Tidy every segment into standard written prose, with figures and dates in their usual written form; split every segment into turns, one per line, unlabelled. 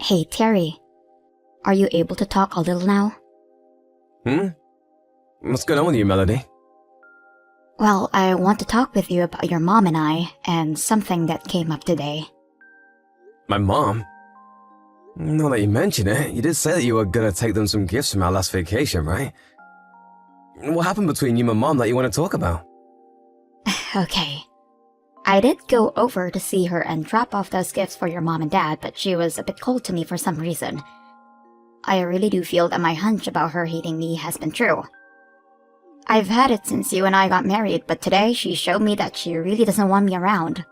Hey, Terry. Are you able to talk a little now?
What's going on with you, Melody?
Well, I want to talk with you about your mom and I, and something that came up today.
My mom? Now that you mention it, you did say that you were gonna take them some gifts from our last vacation, right? What happened between you and Mom that you want to talk about?
Okay. I did go over to see her and drop off those gifts for your mom and dad, but she was a bit cold to me for some reason. I really do feel that my hunch about her hating me has been true. I've had it since you and I got married, but today she showed me that she really doesn't want me around.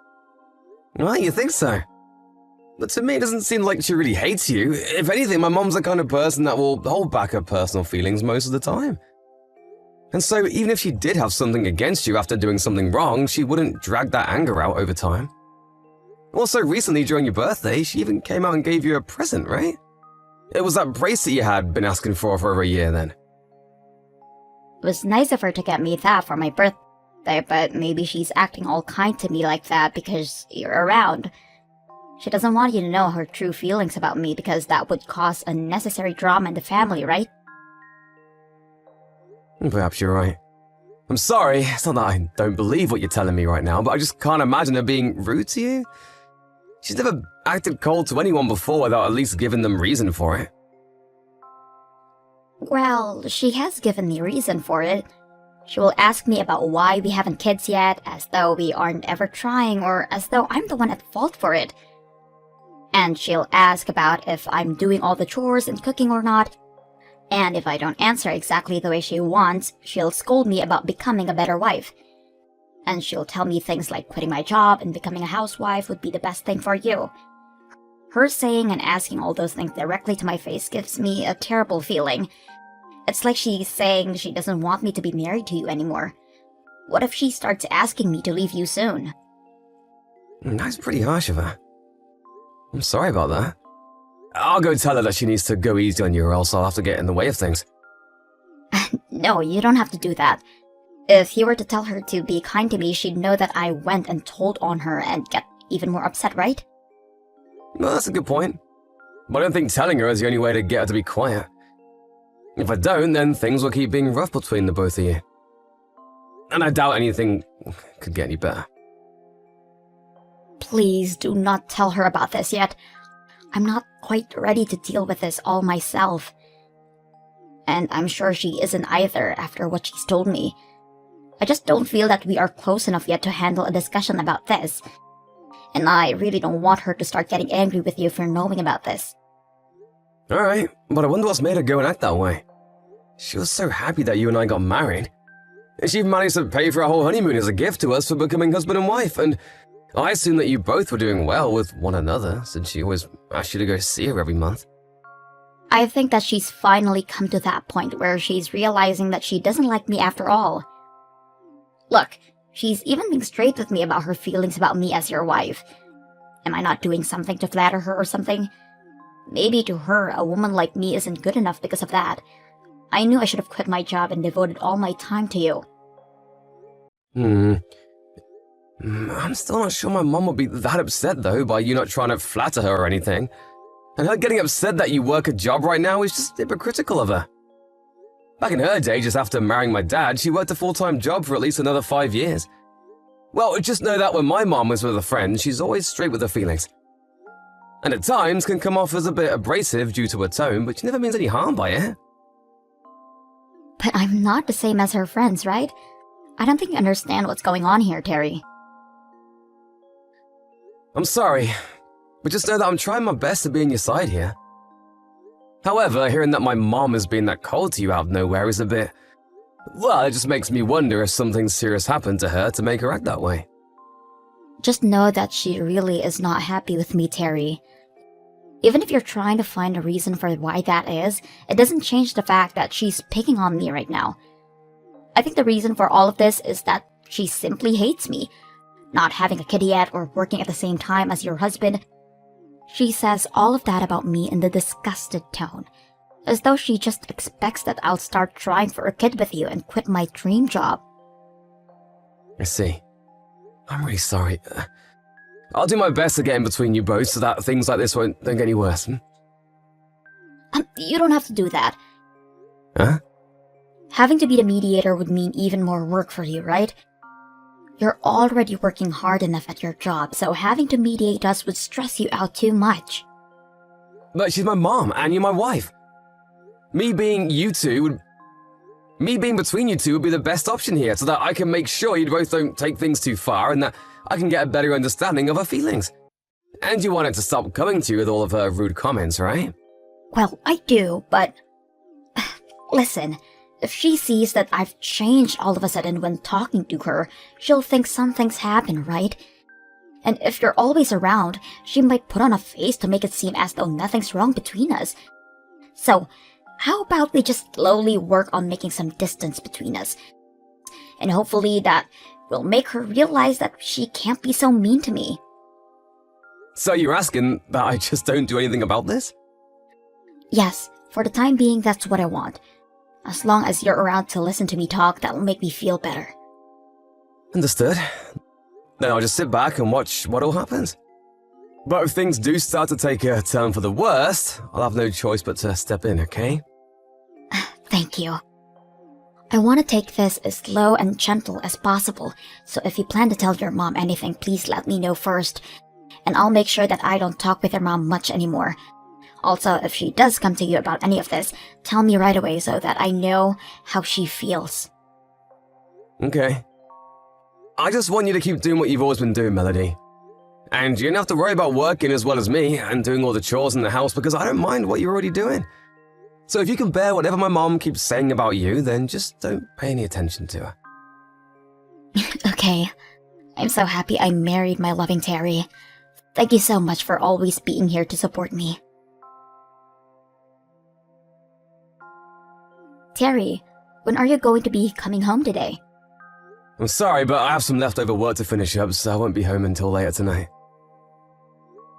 Well, you think so? But to me, it doesn't seem like she really hates you. If anything, my mom's the kind of person that will hold back her personal feelings most of the time. And so, even if she did have something against you after doing something wrong, she wouldn't drag that anger out over time. Also, recently during your birthday, she even came out and gave you a present, right? It was that bracelet you had been asking for over a year then.
It was nice of her to get me that for my birthday, but maybe she's acting all kind to me like that because you're around. She doesn't want you to know her true feelings about me because that would cause unnecessary drama in the family, right?
Perhaps you're right. I'm sorry, it's not that I don't believe what you're telling me right now, but I just can't imagine her being rude to you. She's never acted cold to anyone before without at least giving them reason for it.
Well, she has given me reason for it. She will ask me about why we haven't kids yet, as though we aren't ever trying, or as though I'm the one at fault for it. And she'll ask about if I'm doing all the chores and cooking or not. And if I don't answer exactly the way she wants, she'll scold me about becoming a better wife. And she'll tell me things like quitting my job and becoming a housewife would be the best thing for you. Her saying and asking all those things directly to my face gives me a terrible feeling. It's like she's saying she doesn't want me to be married to you anymore. What if she starts asking me to leave you soon?
That's pretty harsh of her. I'm sorry about that. I'll go tell her that she needs to go easy on you or else I'll have to get in the way of things.
No, you don't have to do that. If you were to tell her to be kind to me, she'd know that I went and told on her and get even more upset, right?
Well, that's a good point. But I don't think telling her is the only way to get her to be quiet. If I don't, then things will keep being rough between the both of you. And I doubt anything could get any better.
Please do not tell her about this yet. I'm not quite ready to deal with this all myself. And I'm sure she isn't either after what she's told me. I just don't feel that we are close enough yet to handle a discussion about this. And I really don't want her to start getting angry with you for knowing about this.
Alright, but I wonder what's made her go and act that way. She was so happy that you and I got married. And she even managed to pay for our whole honeymoon as a gift to us for becoming husband and wife, and I assume that you both were doing well with one another, since she always asked you to go see her every month.
I think that she's finally come to that point where she's realizing that she doesn't like me after all. Look, she's even being straight with me about her feelings about me as your wife. Am I not doing something to flatter her or something? Maybe to her, a woman like me isn't good enough because of that. I knew I should have quit my job and devoted all my time to you.
I'm still not sure my mom would be that upset, though, by you not trying to flatter her or anything. And her getting upset that you work a job right now is just hypocritical of her. Back in her day, just after marrying my dad, she worked a full-time job for at least another 5 years. Well, just know that when my mom was with a friend, she's always straight with her feelings. And at times can come off as a bit abrasive due to her tone, but she never means any harm by it.
But I'm not the same as her friends, right? I don't think you understand what's going on here, Terry.
I'm sorry, but just know that I'm trying my best to be on your side here. However, hearing that my mom has been that cold to you out of nowhere is a bit... Well, it just makes me wonder if something serious happened to her to make her act that way.
Just know that she really is not happy with me, Terry. Even if you're trying to find a reason for why that is, it doesn't change the fact that she's picking on me right now. I think the reason for all of this is that she simply hates me. Not having a kid yet or working at the same time as your husband. She says all of that about me in the disgusted tone, as though she just expects that I'll start trying for a kid with you and quit my dream job.
I see. I'm really sorry. I'll do my best to get in between you both so that things like this don't get any worse.
You don't have to do that.
Huh?
Having to be the mediator would mean even more work for you, right? You're already working hard enough at your job, so having to mediate us would stress you out too much.
But she's my mom, and you're my wife. Me being between you two would be the best option here, so that I can make sure you both don't take things too far, and that I can get a better understanding of her feelings. And you want it to stop coming to you with all of her rude comments, right?
Well, I do, but... Listen, if she sees that I've changed all of a sudden when talking to her, she'll think something's happened, right? And if you're always around, she might put on a face to make it seem as though nothing's wrong between us. So, how about we just slowly work on making some distance between us? And hopefully that will make her realize that she can't be so mean to me.
So you're asking that I just don't do anything about this?
Yes, for the time being, that's what I want. As long as you're around to listen to me talk, that'll make me feel better.
Understood. Then I'll just sit back and watch what all happens. But if things do start to take a turn for the worst, I'll have no choice but to step in, okay?
Thank you. I want to take this as slow and gentle as possible, so if you plan to tell your mom anything, please let me know first. And I'll make sure that I don't talk with your mom much anymore. Also, if she does come to you about any of this, tell me right away so that I know how she feels.
Okay. I just want you to keep doing what you've always been doing, Melody. And you don't have to worry about working as well as me and doing all the chores in the house because I don't mind what you're already doing. So if you can bear whatever my mom keeps saying about you, then just don't pay any attention to her.
Okay. I'm so happy I married my loving Terry. Thank you so much for always being here to support me. Terry, when are you going to be coming home today?
I'm sorry, but I have some leftover work to finish up, so I won't be home until later tonight.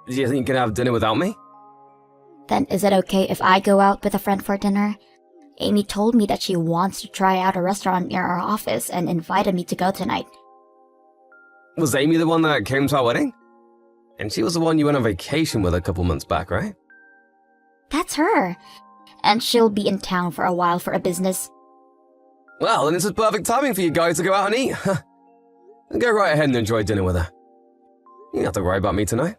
Do you think you can have dinner without me?
Then is it okay if I go out with a friend for dinner? Amy told me that she wants to try out a restaurant near our office and invited me to go tonight.
Was Amy the one that came to our wedding? And she was the one you went on vacation with a couple months back, right?
That's her. And she'll be in town for a while for a business.
Well, then this is perfect timing for you guys to go out and eat. Go right ahead and enjoy dinner with her. You don't have to worry about me tonight.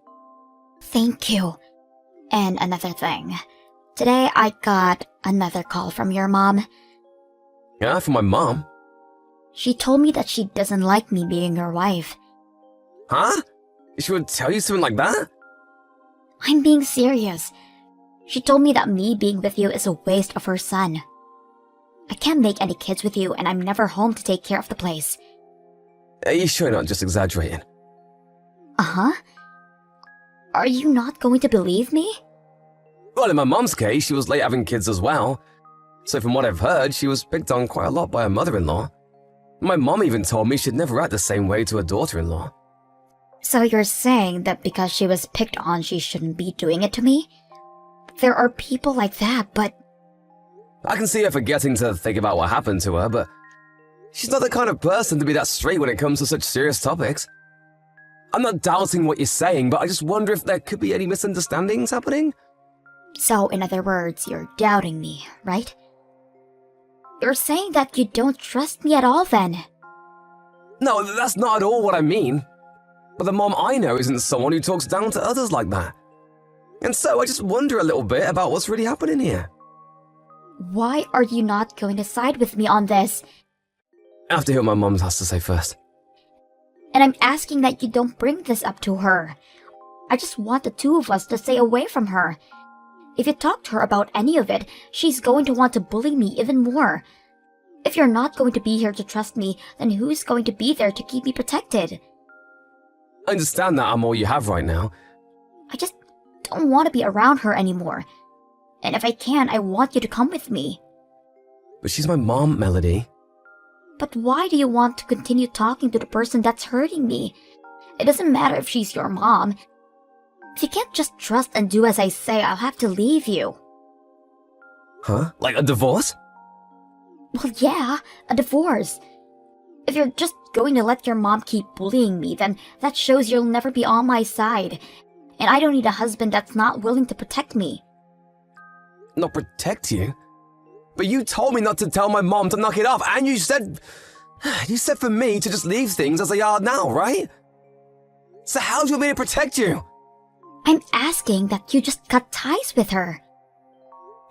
Thank you. And another thing. Today I got another call from your mom.
Yeah, from my mom?
She told me that she doesn't like me being your wife.
Huh? She would tell you something like that?
I'm being serious. She told me that me being with you is a waste of her son. I can't make any kids with you, and I'm never home to take care of the place.
Are you sure you're not just exaggerating?
Uh-huh. Are you not going to believe me?
Well, in my mom's case, she was late having kids as well. So from what I've heard, she was picked on quite a lot by her mother-in-law. My mom even told me she'd never act the same way to her daughter-in-law.
So you're saying that because she was picked on, she shouldn't be doing it to me? There are people like that, but...
I can see her forgetting to think about what happened to her, but she's not the kind of person to be that straight when it comes to such serious topics. I'm not doubting what you're saying, but I just wonder if there could be any misunderstandings happening.
So, in other words, you're doubting me, right? You're saying that you don't trust me at all then?
No, that's not at all what I mean. But the mom I know isn't someone who talks down to others like that. And so I just wonder a little bit about what's really happening here.
Why are you not going to side with me on this?
I have to hear what my mom has to say first.
And I'm asking that you don't bring this up to her. I just want the two of us to stay away from her. If you talk to her about any of it, she's going to want to bully me even more. If you're not going to be here to trust me, then who's going to be there to keep me protected?
I understand that I'm all you have right now.
I just don't want to be around her anymore. And if I can, I want you to come with me.
But she's my mom, Melody.
But why do you want to continue talking to the person that's hurting me? It doesn't matter if she's your mom. If you can't just trust and do as I say, I'll have to leave you.
Huh? Like a divorce?
Well, yeah, a divorce. If you're just going to let your mom keep bullying me, then that shows you'll never be on my side. And I don't need a husband that's not willing to protect me.
not protect you. But you told me not to tell my mom to knock it off, and you said for me to just leave things as they are now, right? So how do you want me to protect you?
I'm asking that you just cut ties with her.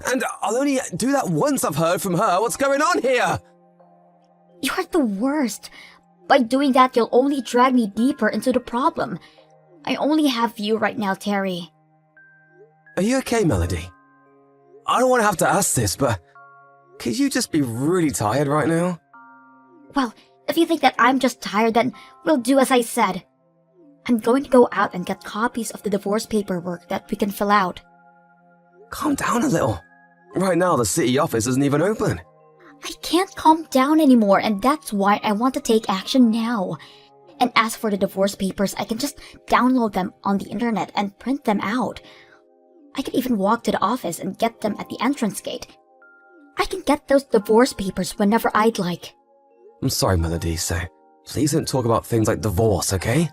And I'll only do that once I've heard from her. What's going on here?
You're the worst. By doing that, you'll only drag me deeper into the problem. I only have you right now, Terry.
Are you okay, Melody? I don't want to have to ask this, but could you just be really tired right now?
Well, if you think that I'm just tired, then we'll do as I said. I'm going to go out and get copies of the divorce paperwork that we can fill out.
Calm down a little. Right now, the city office isn't even open.
I can't calm down anymore, and that's why I want to take action now. And as for the divorce papers, I can just download them on the internet and print them out. I can even walk to the office and get them at the entrance gate. I can get those divorce papers whenever I'd like.
I'm sorry, Melody, so please don't talk about things like divorce, okay?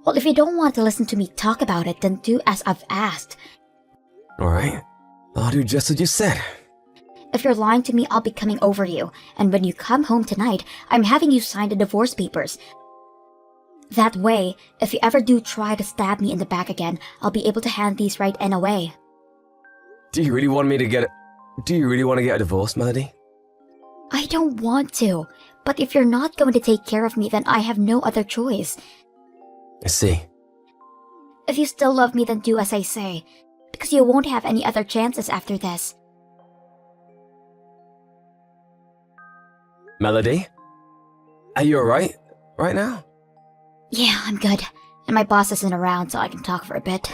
Well, if you don't want to listen to me talk about it, then do as I've asked.
Alright, I'll do just as you said.
If you're lying to me, I'll be coming over you, and when you come home tonight, I'm having you sign the divorce papers. That way, if you ever do try to stab me in the back again, I'll be able to hand these right in away.
Do you really want to get a divorce, Melody?
I don't want to, but if you're not going to take care of me, then I have no other choice.
I see.
If you still love me, then do as I say, because you won't have any other chances after this.
Melody? Are you alright right now?
Yeah, I'm good. And my boss isn't around, so I can talk for a bit.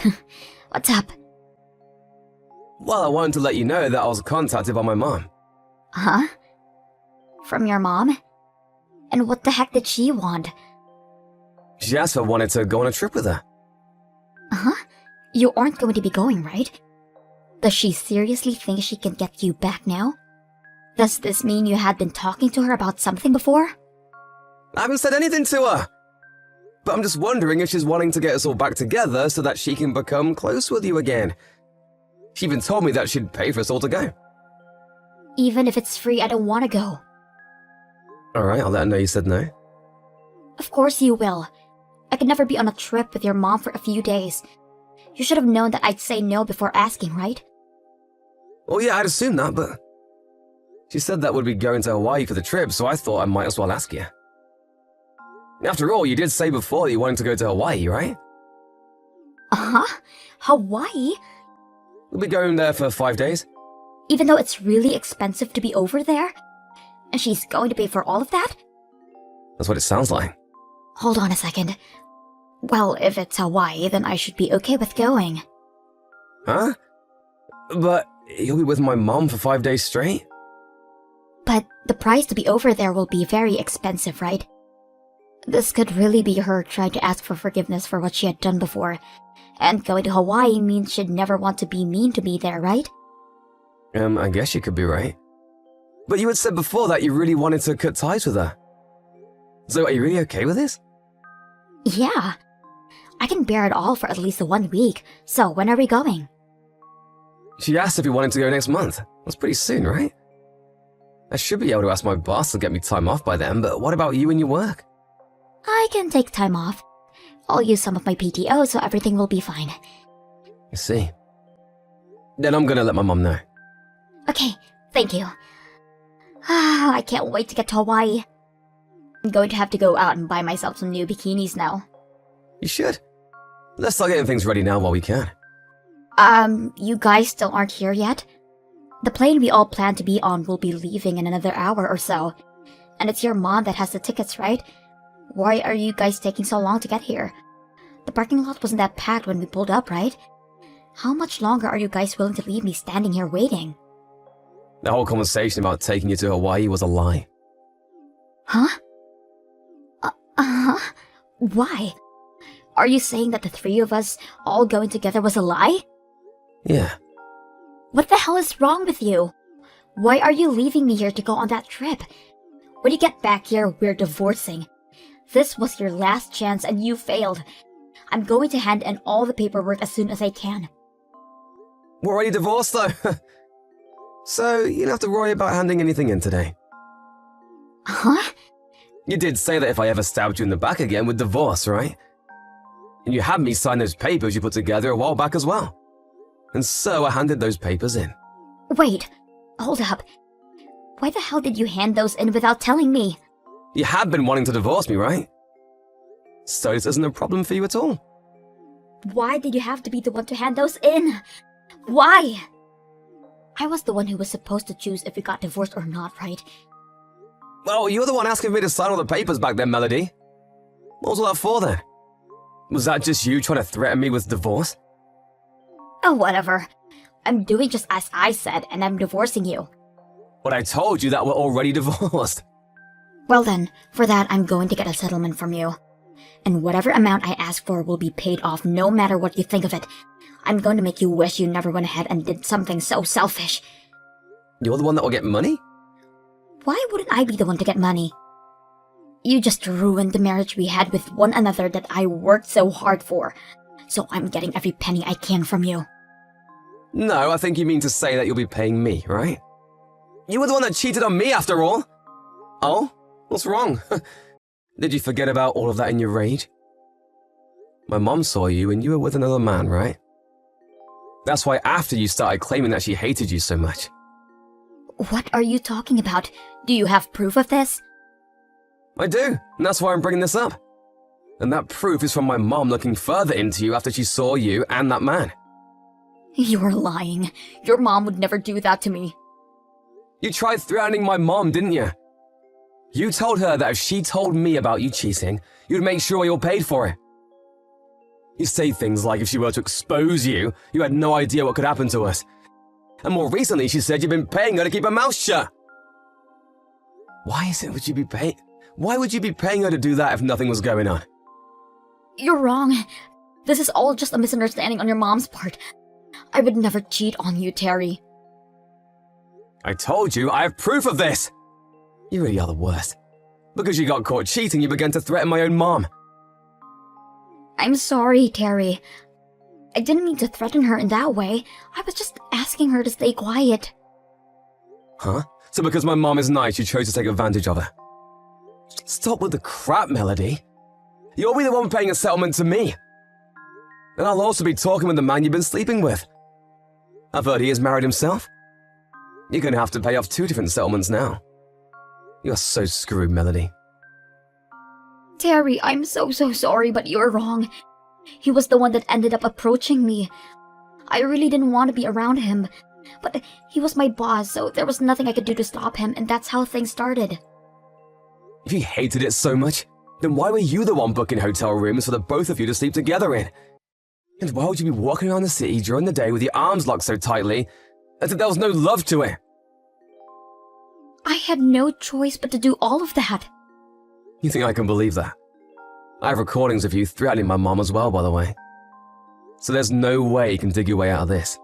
What's up?
Well, I wanted to let you know that I was contacted by my mom.
Huh? From your mom? And what the heck did she want?
She asked if I wanted to go on a trip with her.
Huh? You aren't going to be going, right? Does she seriously think she can get you back now? Does this mean you had been talking to her about something before?
I haven't said anything to her. But I'm just wondering if she's wanting to get us all back together so that she can become close with you again. She even told me that she'd pay for us all to go.
Even if it's free, I don't want to go.
Alright, I'll let her know you said no.
Of course you will. I could never be on a trip with your mom for a few days. You should have known that I'd say no before asking, right?
Well, yeah, I'd assumed that, but she said that would be going to Hawaii for the trip, so I thought I might as well ask you. After all, you did say before that you wanted to go to Hawaii, right?
Uh-huh? Hawaii?
We'll be going there for 5 days.
Even though it's really expensive to be over there? And she's going to pay for all of that?
That's what it sounds like.
Hold on a second. Well, if it's Hawaii, then I should be okay with going.
Huh? But you'll be with my mom for 5 days straight?
But the price to be over there will be very expensive, right? This could really be her trying to ask for forgiveness for what she had done before. And going to Hawaii means she'd never want to be mean to me there, right?
I guess you could be right. But you had said before that you really wanted to cut ties with her. So are you really okay with this?
Yeah. I can bear it all for at least 1 week. So when are we going?
She asked if you wanted to go next month. That's pretty soon, right? I should be able to ask my boss to get me time off by then, but what about you and your work?
I can take time off. I'll use some of my PTO so everything will be fine.
I see. Then I'm gonna let my mom know.
Okay, thank you. I can't wait to get to Hawaii. I'm going to have to go out and buy myself some new bikinis now.
You should. Let's start getting things ready now while we can.
You guys still aren't here yet? The plane we all plan to be on will be leaving in another hour or so. And it's your mom that has the tickets, right? Why are you guys taking so long to get here? The parking lot wasn't that packed when we pulled up, right? How much longer are you guys willing to leave me standing here waiting?
The whole conversation about taking you to Hawaii was a lie.
Huh? Why? Are you saying that the three of us all going together was a lie?
Yeah.
What the hell is wrong with you? Why are you leaving me here to go on that trip? When you get back here, we're divorcing. This was your last chance and you failed. I'm going to hand in all the paperwork as soon as I can.
We're already divorced, though. So, you don't have to worry about handing anything in today.
Huh?
You did say that if I ever stabbed you in the back again, we'd divorce, right? And you had me sign those papers you put together a while back as well. And so I handed those papers in.
Wait, hold up. Why the hell did you hand those in without telling me?
You had been wanting to divorce me, right? So this isn't a problem for you at all.
Why did you have to be the one to hand those in? Why? I was the one who was supposed to choose if we got divorced or not, right?
Well, you're the one asking me to sign all the papers back then, Melody. What was all that for then? Was that just you trying to threaten me with divorce?
Oh, whatever. I'm doing just as I said, and I'm divorcing you.
But I told you that we're already divorced.
Well then, for that I'm going to get a settlement from you. And whatever amount I ask for will be paid off no matter what you think of it. I'm going to make you wish you never went ahead and did something so selfish.
You're the one that will get money?
Why wouldn't I be the one to get money? You just ruined the marriage we had with one another that I worked so hard for. So I'm getting every penny I can from you.
No, I think you mean to say that you'll be paying me, right? You were the one that cheated on me after all. Oh? What's wrong? Did you forget about all of that in your rage? My mom saw you and you were with another man, right? That's why after you started claiming that she hated you so much.
What are you talking about? Do you have proof of this?
I do, and that's why I'm bringing this up. And that proof is from my mom looking further into you after she saw you and that man.
You're lying. Your mom would never do that to me.
You tried threatening my mom, didn't you? You told her that if she told me about you cheating, you'd make sure you're paid for it. You say things like if she were to expose you, you had no idea what could happen to us. And more recently, she said you've been paying her to keep her mouth shut. Why would you be paying her to do that if nothing was going on?
You're wrong. This is all just a misunderstanding on your mom's part. I would never cheat on you, Terry.
I told you, I have proof of this! You really are the worst. Because you got caught cheating, you began to threaten my own mom.
I'm sorry, Terry. I didn't mean to threaten her in that way. I was just asking her to stay quiet.
Huh? So because my mom is nice, you chose to take advantage of her? Stop with the crap, Melody. You'll be the one paying a settlement to me. And I'll also be talking with the man you've been sleeping with. I've heard he has married himself. You're going to have to pay off 2 different settlements now. You're so screwed, Melody.
Terry, I'm so sorry, but you're wrong. He was the one that ended up approaching me. I really didn't want to be around him, but he was my boss, so there was nothing I could do to stop him, and that's how things started.
If you hated it so much, then why were you the one booking hotel rooms for the both of you to sleep together in? And why would you be walking around the city during the day with your arms locked so tightly as if there was no love to it?
I had no choice but to do all of that.
You think I can believe that? I have recordings of you threatening my mom as well, by the way. So there's no way you can dig your way out of this.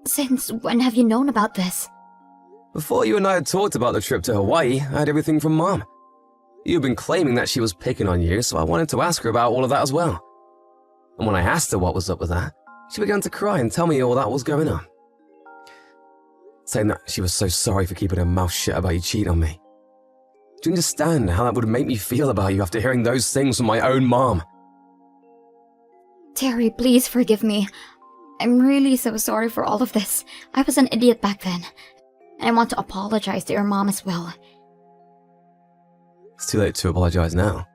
Since when have you known about this?
Before you and I had talked about the trip to Hawaii, I had everything from Mom. You've been claiming that she was picking on you, so I wanted to ask her about all of that as well. And when I asked her what was up with that, she began to cry and tell me all that was going on. Saying that she was so sorry for keeping her mouth shut about you cheating on me. Do you understand how that would make me feel about you after hearing those things from my own mom?
Terry, please forgive me. I'm really so sorry for all of this. I was an idiot back then. And I want to apologize to your mom as well.
It's too late to apologize now.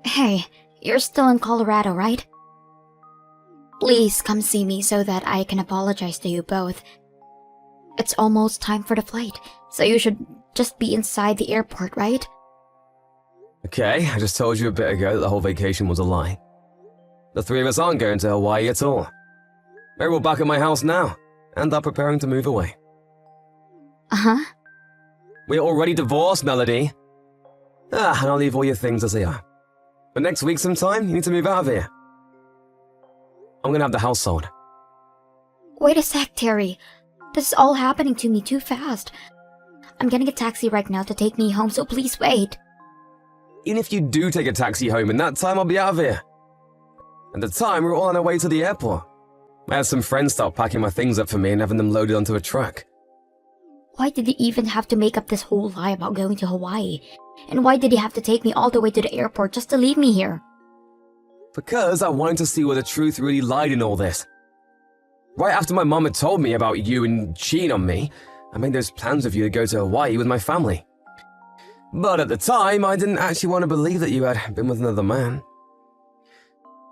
Hey, you're still in Colorado, right? Please come see me so that I can apologize to you both. It's almost time for the flight, so you should just be inside the airport, right?
Okay, I just told you a bit ago that the whole vacation was a lie. The 3 of us aren't going to Hawaii at all. We're all back at my house now, and are preparing to move away.
Uh-huh.
We're already divorced, Melody. And I'll leave all your things as they are. But next week sometime, you need to move out of here. I'm gonna have the house sold.
Wait a sec, Terry. This is all happening to me too fast. I'm getting a taxi right now to take me home, so please wait.
Even if you do take a taxi home, in that time I'll be out of here. At the time, we're all on our way to the airport. I had some friends start packing my things up for me and having them loaded onto a truck.
Why did he even have to make up this whole lie about going to Hawaii? And why did he have to take me all the way to the airport just to leave me here?
Because I wanted to see where the truth really lied in all this. Right after my mom had told me about you and cheating on me, I made those plans with you to go to Hawaii with my family. But at the time, I didn't actually want to believe that you had been with another man.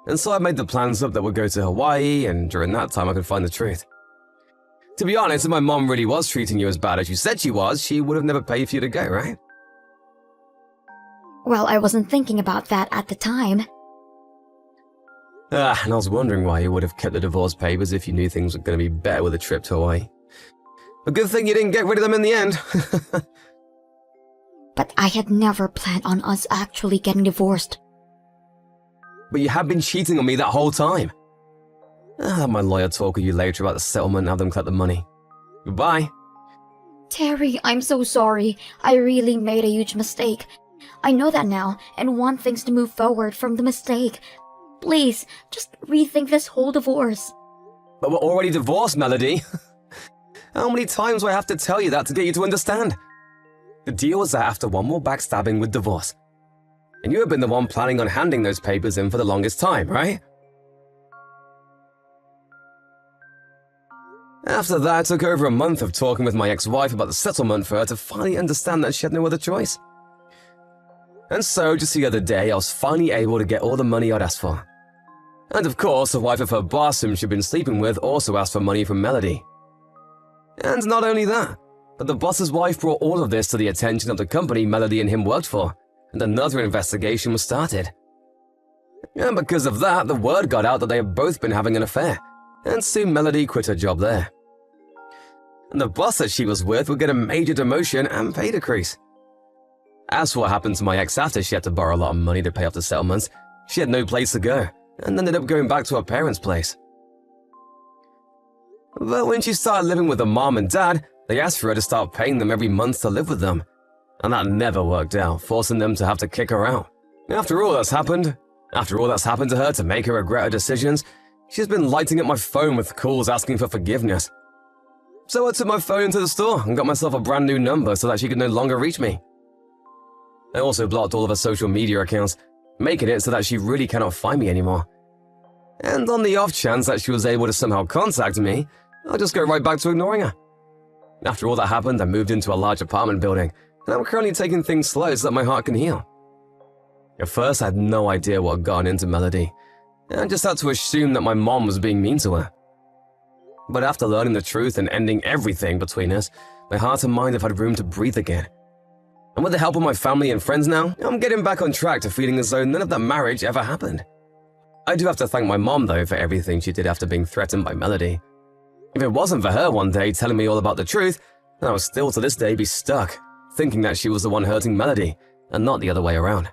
And so I made the plans up that we'd go to Hawaii, and during that time I could find the truth. To be honest, if my mom really was treating you as bad as you said she was, she would have never paid for you to go, right?
Well, I wasn't thinking about that at the time.
And I was wondering why you would have kept the divorce papers if you knew things were going to be better with a trip to Hawaii. A good thing you didn't get rid of them in the end.
But I had never planned on us actually getting divorced.
But you have been cheating on me that whole time. I'll have my lawyer talk with you later about the settlement and have them collect the money. Goodbye.
Terry, I'm so sorry. I really made a huge mistake. I know that now and want things to move forward from the mistake. Please, just rethink this whole divorce.
But we're already divorced, Melody. How many times do I have to tell you that to get you to understand? The deal was that after one more backstabbing with divorce. And you have been the one planning on handing those papers in for the longest time, right? After that, it took over a month of talking with my ex-wife about the settlement for her to finally understand that she had no other choice. And so, just the other day, I was finally able to get all the money I'd asked for. And of course, the wife of her boss whom she'd been sleeping with also asked for money from Melody. And not only that, but the boss's wife brought all of this to the attention of the company Melody and him worked for, and another investigation was started. And because of that, the word got out that they had both been having an affair, and soon Melody quit her job there. And the boss that she was with would get a major demotion and pay decrease. As for what happened to my ex after she had to borrow a lot of money to pay off the settlements, she had no place to go, and ended up going back to her parents' place. But when she started living with her mom and dad, they asked for her to start paying them every month to live with them. And that never worked out, forcing them to have to kick her out. After all that's happened to her to make her regret her decisions, she's been lighting up my phone with calls asking for forgiveness. So I took my phone into the store and got myself a brand new number so that she could no longer reach me. I also blocked all of her social media accounts, making it so that she really cannot find me anymore. And on the off chance that she was able to somehow contact me, I'll just go right back to ignoring her. After all that happened, I moved into a large apartment building, and I'm currently taking things slow so that my heart can heal. At first, I had no idea what had gotten into Melody, and I just had to assume that my mom was being mean to her. But after learning the truth and ending everything between us, my heart and mind have had room to breathe again. And with the help of my family and friends now, I'm getting back on track to feeling as though none of that marriage ever happened. I do have to thank my mom, though, for everything she did after being threatened by Melody. If it wasn't for her one day telling me all about the truth, then I would still to this day be stuck, thinking that she was the one hurting Melody, and not the other way around.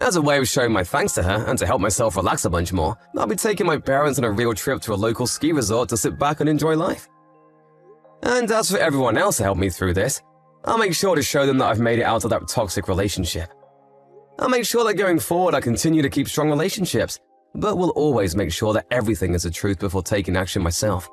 As a way of showing my thanks to her, and to help myself relax a bunch more, I'll be taking my parents on a real trip to a local ski resort to sit back and enjoy life. And as for everyone else who helped me through this, I'll make sure to show them that I've made it out of that toxic relationship. I'll make sure that going forward I continue to keep strong relationships, but will always make sure that everything is the truth before taking action myself.